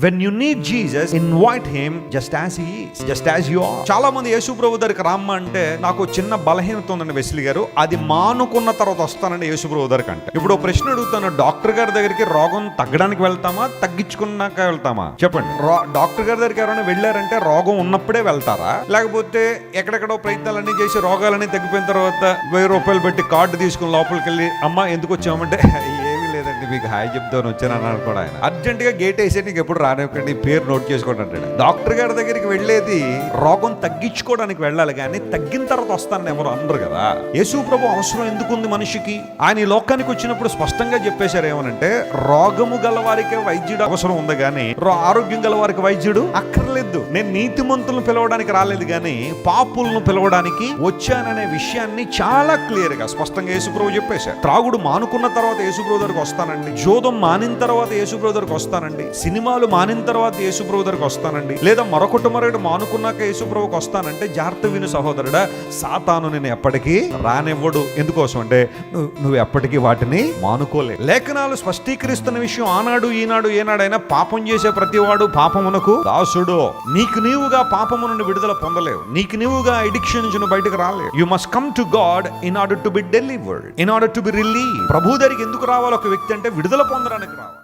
When you need Jesus, invite him just as he is, just as you are. చాలా మంది యేసు ప్రభు దగ్గరికి రామ్మ అంటే నాకు చిన్న బలహీనత ఉందండి వెస్లీ గారు, అది మానుకున్న తర్వాత వస్తానండి యేసు ప్రభు దగ్గరికి అంటే. ఇప్పుడు ప్రశ్న అడుగుతాను, డాక్టర్ గారి దగ్గరికి రోగం తగ్గడానికి వెళ్తామా తగ్గించుకున్నాక వెళ్తామా చెప్పండి. డాక్టర్ గారి దగ్గరికి ఎవరైనా వెళ్ళారంటే రోగం ఉన్నప్పుడే వెళ్తారా, లేకపోతే ఎక్కడెక్కడో ప్రయత్నాలన్నీ చేసి రోగాలన్నీ తగ్గిపోయిన తర్వాత 1000 రూపాయలు పెట్టి కార్డు తీసుకుని లోపలికి వెళ్ళి అమ్మ ఎందుకు వచ్చామంటే ఏమీ లేదండి మీకు హాయ్ చెప్తాను వచ్చాను అన్నాడు కూడా ఆయన. అర్జెంట్ గా గేట్ వేసే నీకు ఎప్పుడు రానివ్వకండి, పేరు నోట్ చేసుకోండి అంటాడు. డాక్టర్ గారి దగ్గరికి వెళ్ళేది రోగం తగ్గించుకోవడానికి వెళ్ళాలి, కానీ తగ్గిన తర్వాత వస్తానని ఎవరు అనరు కదా. యేసు ప్రభు అవసరం ఎందుకుంది మనిషికి? ఆయన ఈ లోకానికి వచ్చినప్పుడు స్పష్టంగా చెప్పేశారు ఏమనంటే, రోగము గల వారికే వైద్యుడు అవసరం ఉంది కానీ ఆరోగ్యం గల వారికి వైద్యుడు అక్కర్లేదు. నేను నీతిమంతులను పిలవడానికి రాలేదు కానీ పాపులను పిలవడానికి వచ్చాననే విషయాన్ని చాలా క్లియర్ గా స్పష్టంగా యేసు ప్రభు చెప్పేశారు. త్రాగుడు మానుకున్న తర్వాత యేసు ప్రభు దగ్గరికి వస్తానండి, జోదం మానిన తర్వాత యేసు ప్రభు దగ్గరికి వస్తానండి, సినిమాలు మానిన తర్వాత యేసు ప్రభు దగ్గరికి వస్తానండి, లేదా మరొకటి మానుకున్నాక యేసు ప్రభుకి వస్తానంటే జాగ్రత్త విను సహోదరుడా, సాతాను నేను ఎప్పటికీ రానివ్వడు. ఎందుకోసం అంటే నువ్వు ఎప్పటికీ వాటిని మానుకోలే. లేఖనాలు స్పష్టీకరిస్తున్న విషయం ఆనాడు ఈనాడు ఏనాడైనా పాపం చేసే ప్రతివాడు పాపమునకు దాసుడు. నీకు నీవుగా పాపము నుండి విడుదల పొందలేవు, నీకు నీవుగా అడిక్షన్ నుంచి బయటకు రాలేవు. You must come to God in order to be delivered, in order to be relieve. ప్రభు దగ్గరికి ఎందుకు రావాలి ఒక వ్యక్తి అంటే విడుదల పొందడానికి రావాలి.